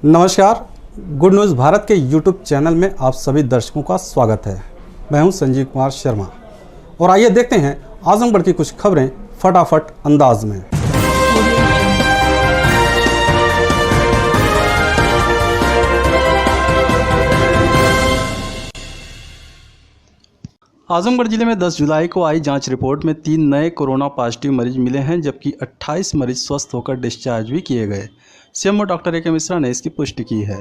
नमस्कार, good news Bharat के YouTube channel में आप सभी दर्शकों का स्वागत है। मैं हूं संजीव कुमार शर्मा और आइए देखते हैं आजमगढ़ की कुछ खबरें फटाफट अंदाज में। आजमगढ़ जिले में 10 जुलाई को आई जांच रिपोर्ट में 3 नए कोरोना पॉजिटिव मरीज मिले हैं, जबकि 28 मरीज स्वस्थ होकर डिस्चार्ज भी किए गए। CMO doctor A K. मिश्रा ने इसकी पुष्टि की है।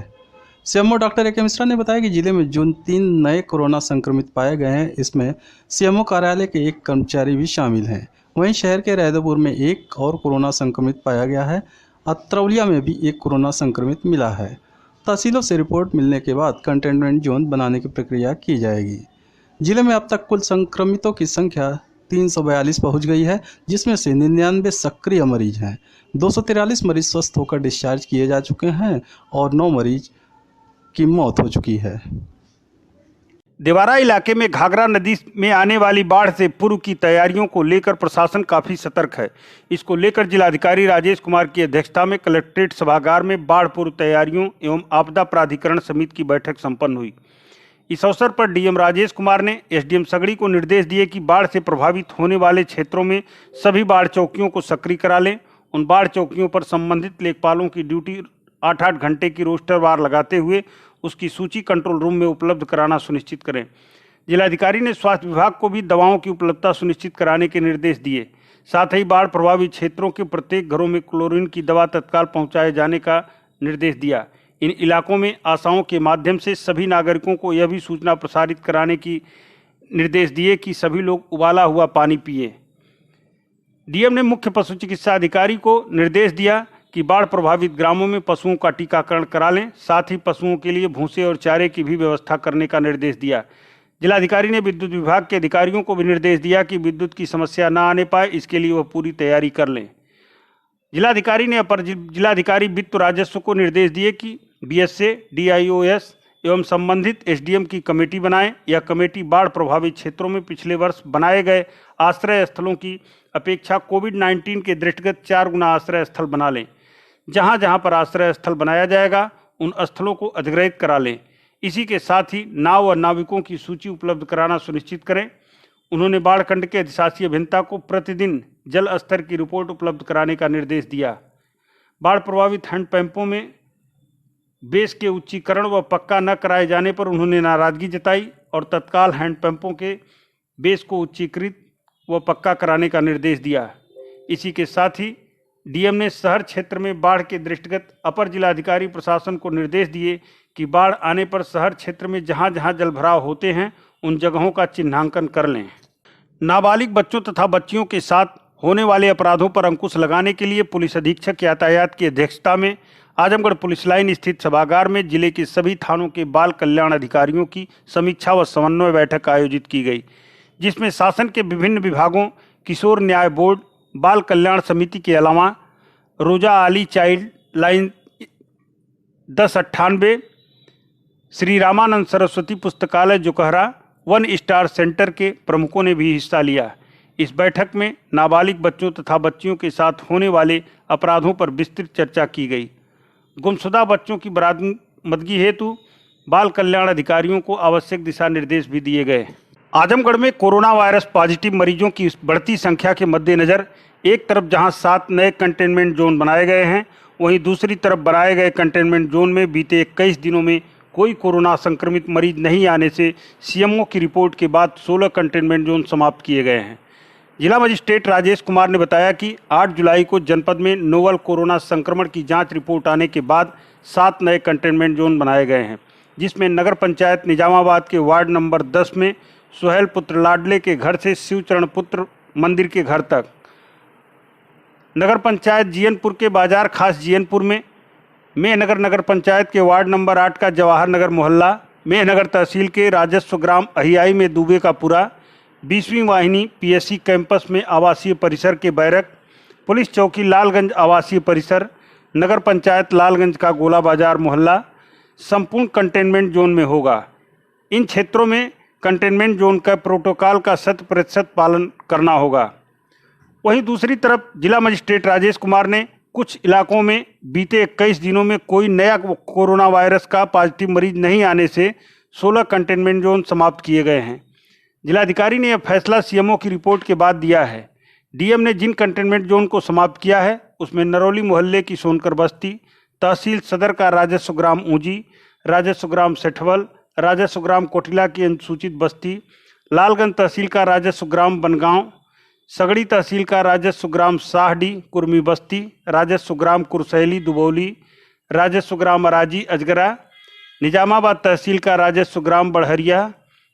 CMO doctor A K. मिश्रा ने बताया कि जिले में जिन 3 नए कोरोना संक्रमित पाए गए हैं, इसमें सीएमओ कार्यालय के एक कर्मचारी भी शामिल हैं। वहीं शहर के रैदपुर में एक और कोरोना संक्रमित पाया गया है। अत्रौलिया में भी एक कोरोना संक्रमित मिला है। तहसीलों से रिपोर्ट मिलने के बाद कंटेनमेंट जोन बनाने की प्रक्रिया की जाएगी। जिले में अब तक कुल संक्रमितों की संख्या 342 पहुंच गई है, जिसमें से 99 सक्रिय मरीज हैं। 243 मरीज स्वस्थ होकर डिस्चार्ज किए जा चुके हैं और 9 मरीज की मौत हो चुकी है। देवारा इलाके में घाघरा नदी में आने वाली बाढ़ से पूर्व की तैयारियों को लेकर प्रशासन काफी सतर्क है। इसको लेकर जिलाधिकारी राजेश कुमार की अध्यक्षता में कलेक्ट्रेट सभागार में बाढ़ पूर्व तैयारियों एवं आपदा प्राधिकरण समिति की बैठक संपन्न हुई। इस अवसर पर डीएम राजेश कुमार ने एसडीएम सगड़ी को निर्देश दिए कि बाढ़ से प्रभावित होने वाले क्षेत्रों में सभी बाढ़ चौकियों को सक्रिय करा लें। उन बाढ़ चौकियों पर संबंधित लेखपालों की ड्यूटी 8-8 घंटे की रोस्टरवार लगाते हुए उसकी सूची कंट्रोल रूम में उपलब्ध कराना सुनिश्चित करें। जिलाधिकारी ने स्वास्थ्य विभाग को भी दवाओं की उपलब्धता सुनिश्चित कराने के निर्देश दिए। साथ ही बाढ़ प्रभावित क्षेत्रों के प्रत्येक घरों में क्लोरीन की दवा तत्काल पहुँचाए जाने का निर्देश दिया। इन इलाकों में आशाओं के माध्यम से सभी नागरिकों को यह भी सूचना प्रसारित कराने की निर्देश दिए कि सभी लोग उबाला हुआ पानी पिए। डीएम ने मुख्य पशु चिकित्सा अधिकारी को निर्देश दिया कि बाढ़ प्रभावित ग्रामों में पशुओं का टीकाकरण करा लें। साथ ही पशुओं के लिए भूसे और चारे की भी व्यवस्था करने का निर्देश दिया। जिलाधिकारी ने विद्युत विभाग के अधिकारियों को भी निर्देश दिया कि विद्युत की समस्या न आने पाए, इसके लिए वह पूरी तैयारी कर लें। जिलाधिकारी ने अपर जिलाधिकारी वित्त राजस्व को निर्देश दिए कि बीएसए, डीआईओएस एवं संबंधित एसडीएम की कमेटी बनाएं। यह कमेटी बाढ़ प्रभावित क्षेत्रों में पिछले वर्ष बनाए गए आश्रय स्थलों की अपेक्षा कोविड-19 के दृष्टिगत 4 गुना आश्रय स्थल बना लें। जहां जहां पर आश्रय स्थल बनाया जाएगा उन स्थलों को अधिग्रहित करा लें। इसी के साथ ही नाव और नाविकों की सूची उपलब्ध कराना सुनिश्चित करें। उन्होंने बाढ़ खंड के अधिशासी अभियंता को प्रतिदिन जल स्तर की रिपोर्ट उपलब्ध कराने का निर्देश दिया। बाढ़ प्रभावित हैंडपंपों में बेस के उच्चीकरण व पक्का न कराए जाने पर उन्होंने नाराजगी जताई और तत्काल हैंडपंपों के बेस को उच्चीकृत व पक्का कराने का निर्देश दिया। इसी के साथ ही डीएम ने शहर क्षेत्र में बाढ़ के दृष्टिगत अपर जिलाधिकारी प्रशासन को निर्देश दिए कि बाढ़ आने पर शहर क्षेत्र में जहां जहां जलभराव होते हैं उन जगहों का चिन्हांकन कर लें। नाबालिग बच्चों तथा बच्चियों के साथ होने वाले अपराधों पर अंकुश लगाने के लिए पुलिस अधीक्षक यातायात की अध्यक्षता में आजमगढ़ पुलिस लाइन स्थित सभागार में जिले के सभी थानों के बाल कल्याण अधिकारियों की समीक्षा व समन्वय बैठक आयोजित की गई, जिसमेम शासन के विभिन्न विभागों, किशोर न्याय बोर्ड, बाल कल्याण समिति के अलावा रोजा आली चाइल्ड लाइन 1098, श्री रामानंद सरस्वती पुस्तकालय जोकहरा, 1 स्टार सेंटर के प्रमुखों ने भी हिस्सा लिया। इस बैठक में नाबालिग बच्चों तथा बच्चियों के साथ होने वाले अपराधों पर विस्तृत चर्चा की गई। गुमशुदा बच्चों की बरामदगी हेतु बाल कल्याण अधिकारियों को आवश्यक दिशा निर्देश भी दिए गए। आजमगढ़ में कोरोना वायरस पॉजिटिव मरीजों की बढ़ती संख्या के मद्देनजर एक तरफ जहां 7 नए कंटेनमेंट जोन बनाए गए हैं, वहीं दूसरी तरफ बनाए गए कंटेनमेंट जोन में बीते 21 दिनों में कोई कोरोना संक्रमित मरीज नहीं आने से सीएमओ की रिपोर्ट के बाद 16 कंटेनमेंट जोन समाप्त किए गए हैं। जिला मजिस्ट्रेट राजेश कुमार ने बताया कि 8 जुलाई को जनपद में नोवल कोरोना संक्रमण की जांच रिपोर्ट आने के बाद 7 नए कंटेनमेंट जोन बनाए गए हैं, जिसमें नगर पंचायत निजामाबाद के वार्ड नंबर 10 में सुहेल पुत्र लाडले के घर से शिवचरण पुत्र मंदिर के घर तक, नगर पंचायत जीयनपुर के बाजार खास जीयनपुर में, मेहनगर नगर पंचायत के वार्ड नंबर 8 का जवाहर नगर मोहल्ला, मेहनगर तहसील के राजस्व ग्राम अहियाई में दुबे का पुरा, 20वीं वाहिनी पीएससी कैंपस में आवासीय परिसर के बैरक, पुलिस चौकी लालगंज आवासीय परिसर, नगर पंचायत लालगंज का गोला बाजार मोहल्ला संपूर्ण कंटेनमेंट जोन में होगा। इन क्षेत्रों में कंटेनमेंट जोन का प्रोटोकॉल का 100% पालन करना होगा। वहीं दूसरी तरफ जिला मजिस्ट्रेट राजेश कुमार ने कुछ इलाकों में बीते 21 दिनों में कोई नया कोरोना वायरस का पॉजिटिव मरीज नहीं आने से 16 कंटेनमेंट जोन समाप्त किए गए हैं। जिलाधिकारी ने यह फैसला सीएमओ की रिपोर्ट के बाद दिया है। डीएम ने जिन कंटेनमेंट जोन को समाप्त किया है उसमें नरौली मोहल्ले की सोनकर बस्ती, तहसील सदर का राजस्व ग्राम ऊंजी, राजस्व ग्राम सेठवल, राजस्व ग्राम कोटिला की अनुसूचित बस्ती, लालगंज तहसील का राजस्व ग्राम बनगांव, सगड़ी तहसील का राजस्व ग्राम साहडी कुर्मी बस्ती, राजस्व ग्राम कुरसैली दुबौली, राजस्व ग्राम अराजी अजगरा, निजामाबाद तहसील का राजस्व ग्राम बड़हरिया,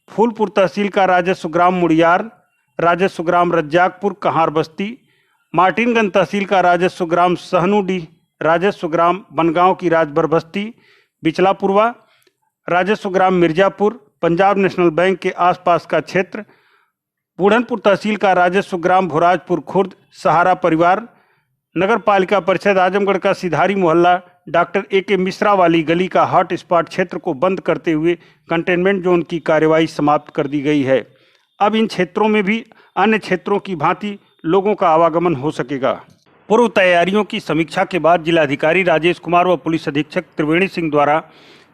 फूलपुर तहसील का राजस्व ग्राम मुड़ियार, राजस्व ग्राम रज्जाकपुर कहार बस्ती, मार्टिनगंज तहसील का राजस्व ग्राम सहनूडी, राजस्व ग्राम बनगांव की राजभर बस्ती, बिचलापुरवा, राजस्व ग्राम मिर्जापुर, पंजाब नेशनल बैंक के आसपास का क्षेत्र, बूढ़नपुर तहसील का राजस्व ग्राम भुराजपुर खुर्द सहारा परिवार, नगर पालिका परिषद आजमगढ़ का सिधारी मोहल्ला डॉक्टर ए.के. मिश्रा वाली गली का हॉट स्पॉट क्षेत्र को बंद करते हुए कंटेनमेंट जोन की कार्यवाही समाप्त कर दी गई है। अब इन क्षेत्रों में भी अन्य क्षेत्रों की भांति लोगों का आवागमन हो सकेगा। पूर्व तैयारियों की समीक्षा के बाद जिलाधिकारी राजेश कुमार व पुलिस अधीक्षक त्रिवेणी सिंह द्वारा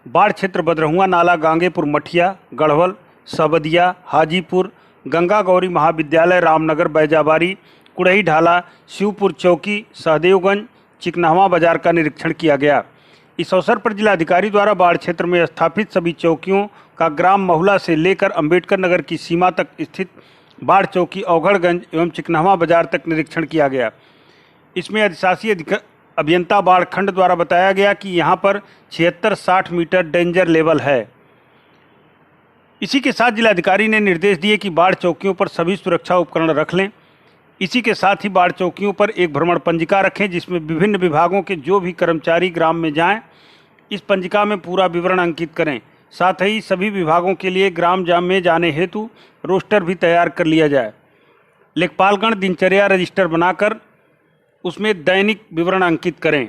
बाढ़ क्षेत्र बदरहुआ नाला, गांगेपुर मठिया, गढ़वल, सबदिया, हाजीपुर, गंगा गौरी महाविद्यालय, रामनगर, बैजाबारी, कुड़ही ढाला, शिवपुर चौकी, सहदेवगंज, चिकनहवा बाजार का निरीक्षण किया गया। इस अवसर पर जिलाधिकारी द्वारा बाढ़ क्षेत्र में स्थापित सभी चौकियों का ग्राम महुला से लेकर अंबेडकर नगर की सीमा तक स्थित बाढ़ चौकी औघड़गंज एवं चिकनहवा बाजार तक निरीक्षण किया गया। इसमें अधिशासी अभियंता बाढ़ खंड द्वारा बताया गया कि यहाँ पर 76-60 मीटर डेंजर लेवल है। इसी के साथ जिलाधिकारी ने निर्देश दिए कि बाढ़ चौकियों पर सभी सुरक्षा उपकरण रख लें। इसी के साथ ही बाढ़ चौकियों पर एक भ्रमण पंजिका रखें जिसमें विभिन्न विभागों के जो भी कर्मचारी ग्राम में जाएं, इस पंजिका में पूरा विवरण अंकित करें। साथ ही सभी विभागों के लिए ग्राम जाम में जाने हेतु रोस्टर भी तैयार कर लिया जाए। लेखपालगण दिनचर्या रजिस्टर बनाकर उसमें दैनिक विवरण अंकित करें।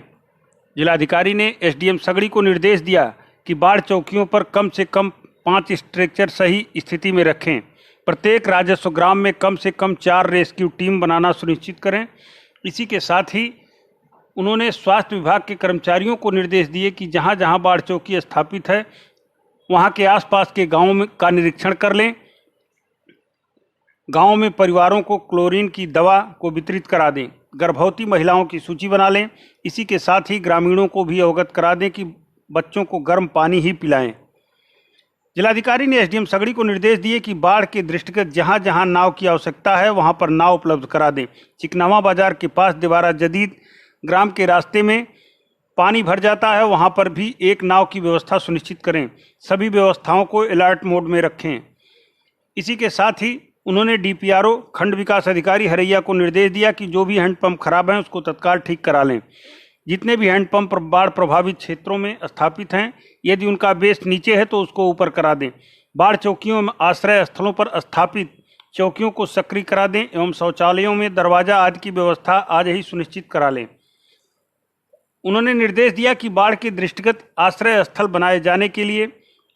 जिलाधिकारी ने एसडीएम सगड़ी को निर्देश दिया कि बाढ़ चौकियों पर कम से कम 5 स्ट्रक्चर सही स्थिति में रखें। प्रत्येक राजस्व ग्राम में कम से कम 4 रेस्क्यू टीम बनाना सुनिश्चित करें। इसी के साथ ही उन्होंने स्वास्थ्य विभाग के कर्मचारियों को निर्देश दिए कि जहां जहां बाढ़ चौकी स्थापित है वहां के आसपास के गांवों का निरीक्षण कर लें। गांव में परिवारों को क्लोरीन की दवा को वितरित करा दें। गर्भवती महिलाओं की सूची बना लें। इसी के साथ ही ग्रामीणों को भी अवगत करा दें कि बच्चों को गर्म पानी ही पिलाएं। जिलाधिकारी ने एसडीएम सगड़ी को निर्देश दिए कि बाढ़ के दृष्टिगत जहां जहां नाव की आवश्यकता है वहां पर नाव उपलब्ध करा दें। चिकनहवा बाजार के पास दीवारा जदीद ग्राम के रास्ते में पानी भर जाता है, वहां पर भी एक नाव की व्यवस्था सुनिश्चित करें। सभी व्यवस्थाओं को अलर्ट मोड में रखें। इसी के साथ ही उन्होंने डीपीआरओ खंड विकास अधिकारी हरैया को निर्देश दिया कि जो भी हैंडपंप खराब हैं उसको तत्काल ठीक करा लें। जितने भी हैंडपंप बाढ़ प्रभावित क्षेत्रों में स्थापित हैं, यदि उनका बेस नीचे है तो उसको ऊपर करा दें। बाढ़ चौकियों में आश्रय स्थलों पर स्थापित चौकियों को सक्रिय करा दें एवं शौचालयों में दरवाजा आदि की व्यवस्था आज ही सुनिश्चित करा लें। उन्होंने निर्देश दिया कि बाढ़ के दृष्टिगत आश्रय स्थल बनाए जाने के लिए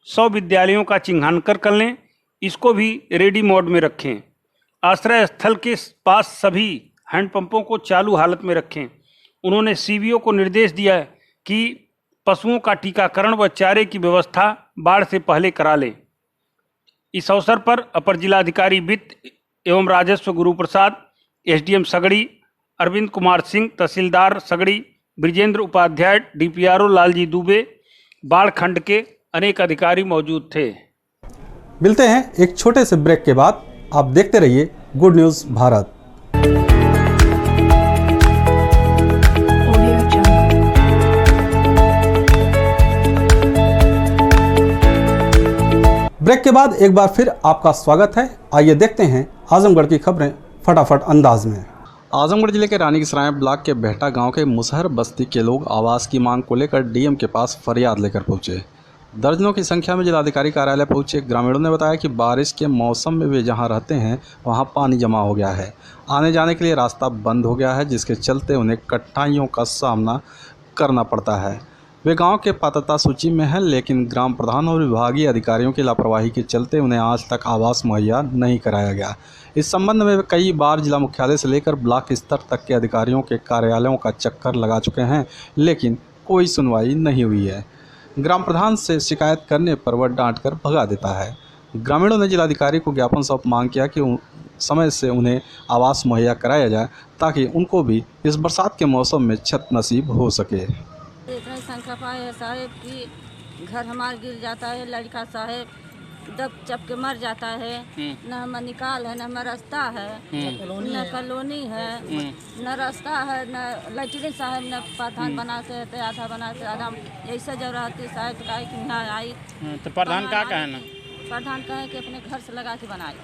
100 विद्यालयों का चिन्हांकन कर लें, इसको भी रेडी मोड में रखें। आश्रय स्थल के पास सभी हैंडपंपों को चालू हालत में रखें। उन्होंने सीबीओ को निर्देश दिया कि पशुओं का टीकाकरण व चारे की व्यवस्था बाढ़ से पहले करा लें। इस अवसर पर अपर जिलाधिकारी वित्त एवं राजस्व गुरु प्रसाद, एसडीएम सगड़ी अरविंद कुमार सिंह, तहसीलदार सगड़ी ब्रिजेंद्र उपाध्याय, डीपीआरओ लालजी दुबे, बाढ़ खंड के अनेक अधिकारी मौजूद थे। मिलते हैं एक छोटे से ब्रेक के बाद। आप देखते रहिए गुड न्यूज़ भारत। ब्रेक के बाद एक बार फिर आपका स्वागत है। आइए देखते हैं आजमगढ़ की खबरें फटाफट अंदाज में। आजमगढ़ जिले के रानी की सराय ब्लॉक के बेहटा गांव के मुसहर बस्ती के लोग आवास की मांग को लेकर डीएम के पास फरियाद लेकर पहुंचे। दर्जनों की संख्या में जिलाधिकारी कार्यालय पहुंचे ग्रामीणों ने बताया कि बारिश के मौसम में वे जहां रहते हैं वहां पानी जमा हो गया है। आने जाने के लिए रास्ता बंद हो गया है, जिसके चलते उन्हें कठिनाइयों का सामना करना पड़ता है। वे गांव के पात्रता सूची में हैं, लेकिन ग्राम प्रधान और विभागीय अधिकारियों की लापरवाही के चलते उन्हें आज तक आवास मुहैया नहीं कराया गया। इस संबंध में वे कई बार जिला मुख्यालय से लेकर ब्लॉक स्तर तक के अधिकारियों के कार्यालयों का चक्कर लगा चुके हैं, लेकिन कोई सुनवाई नहीं हुई है। ग्राम प्रधान से शिकायत करने पर वह डांट कर भगा देता है। ग्रामीणों ने जिलाधिकारी को ज्ञापन सौंप मांग किया कि समय से उन्हें आवास मुहैया कराया जाए, ताकि उनको भी इस बरसात के मौसम में छत नसीब हो सके। इतना संख्या पाए है साहेब कि घर हमारा गिर जाता है, लड़का साहेब दब चप के मर जाता है, न हमारा निकाल है, न हमारा रास्ता है, न कॉलोनी है, न रास्ता है, न लैट्रिन साहब, न प्रधान बनाते हैं, आधा बनाते आधा ऐसा जब रहती साहब तो कहे कि यहाँ आई तो प्रधान क्या कहे ना? प्रधान कहे कि अपने घर से लगा के बनाए।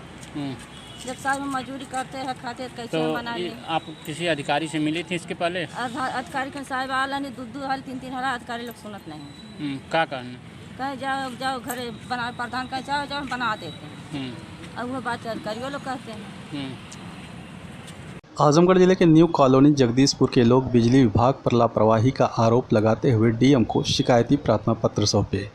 जब साहब हम मजदूरी करते हैं खाते हैं, कैसे हम बनाएंगे? आप किसी अधिकारी से मिली थी इसके पहले? अधिकारी के साहब आला नहीं, दो हाल तीन हाल अधिकारी लोग सुनत नहीं। क्या कहना? कहे जाओ जाओ घरे बना, प्रधान कहे जाओ जाओ बना देते हैं, अब वो बात अधिकारियों लोग कहते हैं। आजमगढ़ जिले के न्यू कॉलोनी जगदीशपुर के लोग बिजली विभाग पर लापरवाही का आरोप लगाते हुए डीएम को शिकायती प्रार्थना पत्र सौंपे।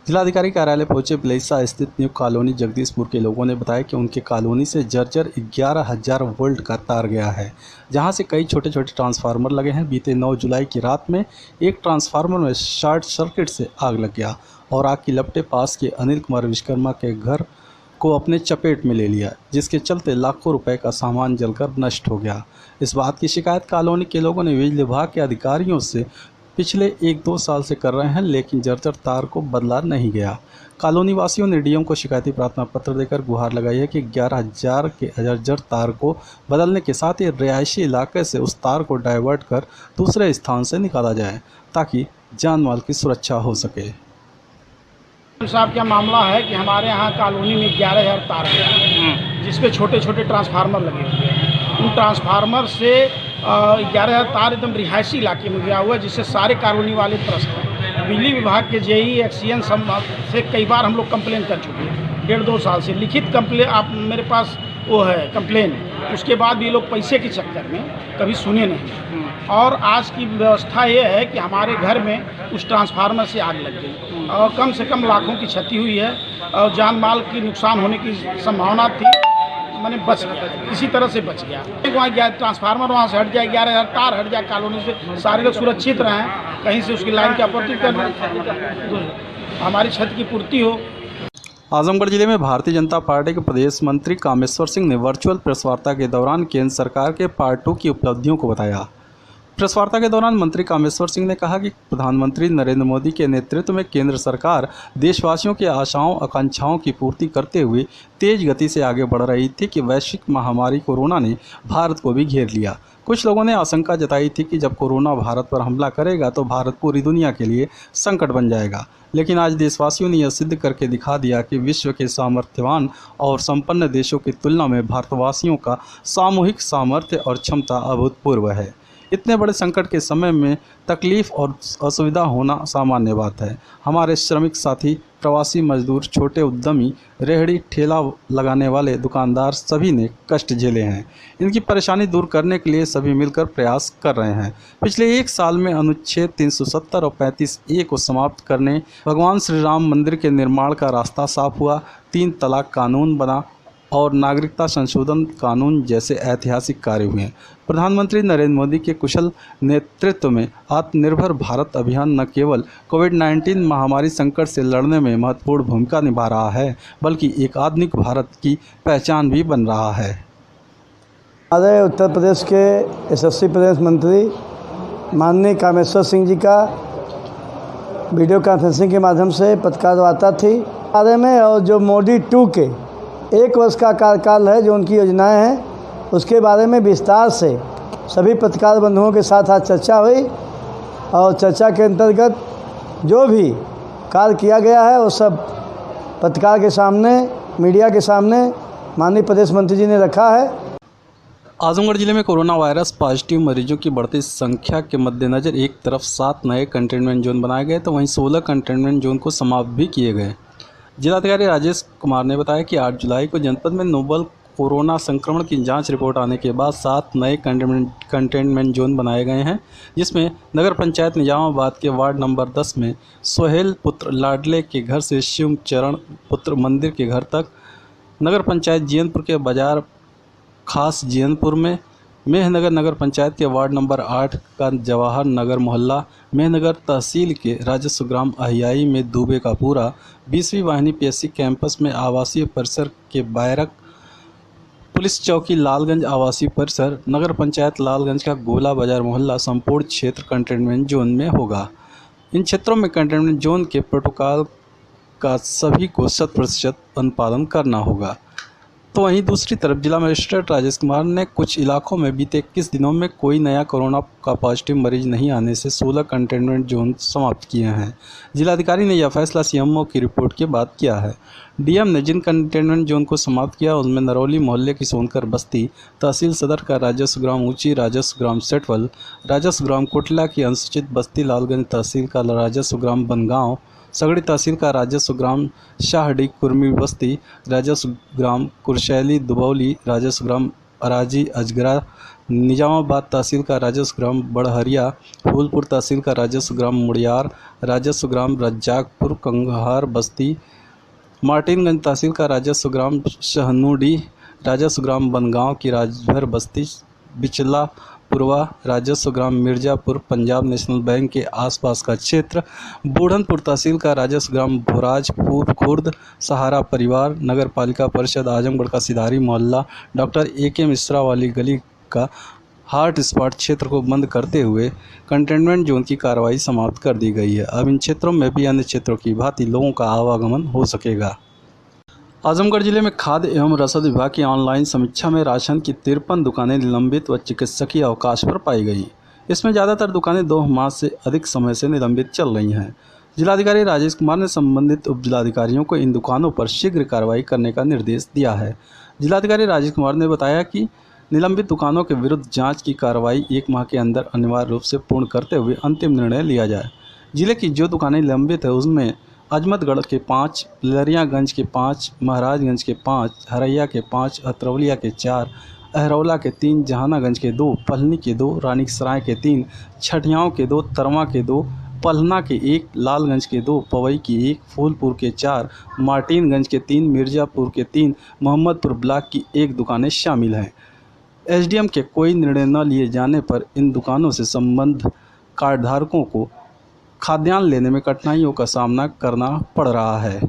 जिलाधिकारी कार्यालय पहुंचे बिलैसा स्थित न्यू कॉलोनी जगदीशपुर के लोगों ने बताया कि उनके कॉलोनी से जर्जर 11,000 वोल्ट का तार गया है, जहां से कई छोटे छोटे ट्रांसफार्मर लगे हैं। बीते 9 जुलाई की रात में एक ट्रांसफार्मर में शॉर्ट सर्किट से आग लग गया और आग की लपटें पास के अनिल कुमार विश्वकर्मा के घर को अपने चपेट में ले लिया, जिसके चलते लाखों रुपए का सामान जलकर नष्ट हो गया। इस बात की शिकायत कॉलोनी के लोगों ने बिजली विभाग के अधिकारियों से पिछले 1-2 साल से कर रहे हैं, लेकिन जर्जर तार को बदला नहीं गया। कॉलोनी वासियों ने डीएम को शिकायती प्रार्थना पत्र देकर गुहार लगाई है कि 11,000 के जर्जर तार को बदलने के साथ ही रिहायशी इलाके से उस तार को डाइवर्ट कर दूसरे स्थान से निकाला जाए, ताकि जान माल की सुरक्षा हो सके। साहब क्या मामला है कि हमारे यहाँ कॉलोनी में 11,000 तार गया, जिसपे छोटे छोटे ट्रांसफार्मर लगे हुए हैं। उन ट्रांसफार्मर से 11,000 तार एकदम रिहायशी इलाके में गया हुआ है, जिससे सारे कॉलोनी वाले त्रस्त हैं। बिजली विभाग के जेई एक्सीएन से कई बार हम लोग कंप्लेन कर चुके हैं, 1.5-2 साल से लिखित कंप्लेन आप मेरे पास वो है कंप्लेन। उसके बाद भी ये लोग पैसे के चक्कर में कभी सुने नहीं। और आज की व्यवस्था ये है कि हमारे घर में उस ट्रांसफार्मर से आग लग गई और कम से कम लाखों की क्षति हुई है और जान माल की नुकसान होने की संभावना थी। मैंने बच गया, किसी तरह से बच गया। वहाँ गया ट्रांसफार्मर, वहाँ से हट जाए, 11,000 तार हट जाए कॉलोनी से, सारे लोग सुरक्षित रहें, कहीं से उसकी लाइन की आपूर्ति कर हमारी छत की पूर्ति हो। आजमगढ़ जिले में भारतीय जनता पार्टी के प्रदेश मंत्री कामेश्वर सिंह ने वर्चुअल प्रेस वार्ता के दौरान केंद्र सरकार के पार्ट 2 की उपलब्धियों को बताया। प्रेस वार्ता के दौरान मंत्री कामेश्वर सिंह ने कहा कि प्रधानमंत्री नरेंद्र मोदी के नेतृत्व में केंद्र सरकार देशवासियों की आशाओं आकांक्षाओं की पूर्ति करते हुए तेज गति से आगे बढ़ रही थी कि वैश्विक महामारी कोरोना ने भारत को भी घेर लिया। कुछ लोगों ने आशंका जताई थी कि जब कोरोना भारत पर हमला करेगा तो भारत पूरी दुनिया के लिए संकट बन जाएगा, लेकिन आज देशवासियों ने यह सिद्ध करके दिखा दिया कि विश्व के सामर्थ्यवान और संपन्न देशों की तुलना में भारतवासियों का सामूहिक सामर्थ्य और क्षमता अभूतपूर्व है। इतने बड़े संकट के समय में तकलीफ़ और असुविधा होना सामान्य बात है। हमारे श्रमिक साथी, प्रवासी मजदूर, छोटे उद्यमी, रेहड़ी ठेला लगाने वाले दुकानदार सभी ने कष्ट झेले हैं। इनकी परेशानी दूर करने के लिए सभी मिलकर प्रयास कर रहे हैं। पिछले 1 साल में अनुच्छेद 370 और 35A को समाप्त करने, भगवान श्री राम मंदिर के निर्माण का रास्ता साफ हुआ, 3 तलाक कानून बना और नागरिकता संशोधन कानून जैसे ऐतिहासिक कार्य हुए हैं। प्रधानमंत्री नरेंद्र मोदी के कुशल नेतृत्व में आत्मनिर्भर भारत अभियान न केवल कोविड-19 महामारी संकट से लड़ने में महत्वपूर्ण भूमिका निभा रहा है, बल्कि एक आधुनिक भारत की पहचान भी बन रहा है। हमारे उत्तर प्रदेश के यशस्वी प्रदेश मंत्री माननीय कामेश्वर सिंह जी का वीडियो कॉन्फ्रेंसिंग के माध्यम से पत्रकार वार्ता थी बारे में, और जो मोदी 2 के 1 वर्ष का कार्यकाल है, जो उनकी योजनाएं हैं, उसके बारे में विस्तार से सभी पत्रकार बंधुओं के साथ आज चर्चा हुई। और चर्चा के अंतर्गत जो भी कार्य किया गया है वो सब पत्रकार के सामने, मीडिया के सामने माननीय प्रदेश मंत्री जी ने रखा है। आजमगढ़ जिले में कोरोना वायरस पॉजिटिव मरीजों की बढ़ती संख्या के मद्देनज़र एक तरफ 7 नए कंटेनमेंट जोन बनाए गए तो वहीं 16 कंटेनमेंट जोन को समाप्त भी किए गए। जिलाधिकारी राजेश कुमार ने बताया कि 8 जुलाई को जनपद में नोवल कोरोना संक्रमण की जांच रिपोर्ट आने के बाद 7 नए कंटेनमेंट जोन बनाए गए हैं, जिसमें नगर पंचायत निजामाबाद के वार्ड नंबर 10 में सोहेल पुत्र लाडले के घर से शिव चरण पुत्र मंदिर के घर तक, नगर पंचायत जीयनपुर के बाजार खास जीयनपुर में, मेहनगर नगर पंचायत के वार्ड नंबर 8 का जवाहर नगर मोहल्ला, मेहनगर तहसील के राजस्व ग्राम अहियाई में दुबे का पूरा, 20वीं वाहिनी पीएससी कैंपस में आवासीय परिसर के बैरक, पुलिस चौकी लालगंज आवासीय परिसर, नगर पंचायत लालगंज का गोला बाजार मोहल्ला संपूर्ण क्षेत्र कंटेनमेंट जोन में होगा। इन क्षेत्रों में कंटेनमेंट जोन के प्रोटोकॉल का सभी को 100% अनुपालन करना होगा। तो वहीं दूसरी तरफ जिला मजिस्ट्रेट राजेश कुमार ने कुछ इलाकों में बीते 21 दिनों में कोई नया कोरोना का पॉजिटिव मरीज नहीं आने से 16 कंटेनमेंट जोन समाप्त किए हैं। जिलाधिकारी ने यह फैसला सीएमओ की रिपोर्ट के बाद किया है। डीएम ने जिन कंटेनमेंट जोन को समाप्त किया उनमें नरौली मोहल्ले की सोनकर बस्ती, तहसील सदर का राजस्व ग्राम ऊंची, राजस्व ग्राम सेटवल, राजस्व ग्राम कोटला की अनुसूचित बस्ती, लालगंज तहसील का राजस्व ग्राम बनगांव, सगड़ी तहसील का राजस्व ग्राम शाहडी कुर्मी बस्ती, राजस्व ग्राम कुरशैली दुबौली, राजस्व ग्राम अराजी अजगरा, निजामाबाद तहसील का राजस्व ग्राम बड़हरिया, फूलपुर तहसील का राजस्व ग्राम मुड़ियार, राजस्व ग्राम रज्जाकपुर कंगहार बस्ती, मार्टिनगंज तहसील का राजस्व ग्राम शहनूडी, राजस्व ग्राम बनगांव की राजभर बस्ती, बिचला पूर्वा, राजस्व ग्राम मिर्जापुर, पंजाब नेशनल बैंक के आसपास का क्षेत्र, बूढ़नपुर तहसील का राजस्व ग्राम भोराजपुर खुर्द, सहारा परिवार, नगर पालिका परिषद आजमगढ़ का सिधारी मोहल्ला, डॉक्टर AK मिश्रा वाली गली का हॉट स्पॉट क्षेत्र को बंद करते हुए कंटेनमेंट जोन की कार्रवाई समाप्त कर दी गई है। अब इन क्षेत्रों में भी अन्य क्षेत्रों की भांति लोगों का आवागमन हो सकेगा। आजमगढ़ जिले में खाद्य एवं रसद विभाग की ऑनलाइन समीक्षा में राशन की 53 दुकानें निलंबित व चिकित्सकीय अवकाश पर पाई गई। इसमें ज़्यादातर दुकानें 2 माह से अधिक समय से निलंबित चल रही हैं। जिलाधिकारी राजेश कुमार ने संबंधित उप जिलाधिकारियों को इन दुकानों पर शीघ्र कार्रवाई करने का निर्देश दिया है। जिलाधिकारी राजेश कुमार ने बताया कि निलंबित दुकानों के विरुद्ध जाँच की कार्रवाई 1 माह के अंदर अनिवार्य रूप से पूर्ण करते हुए अंतिम निर्णय लिया जाए। जिले की जो दुकानें निलंबित है उसमें अजमतगढ़ के 5, लरियागंज के 5, महाराजगंज के 5, हरैया के 5, अतरौलिया के 4, अहरौला के 3, जहानागंज के 2, पलनी के 2, रानीसराय के 3, छठियाओं के 2, तरवा के 2, पलना के 1, लालगंज के 2, पवई की 1, फूलपुर के 4, मार्टिनगंज के 3, मिर्ज़ापुर के 3, मोहम्मदपुर ब्लॉक की 1 दुकानें शामिल हैं। एसडीएम के कोई निर्णय न लिए जाने पर इन दुकानों से संबद्ध कार्डधारकों को खाद्यान्न लेने में कठिनाइयों का सामना करना पड़ रहा है।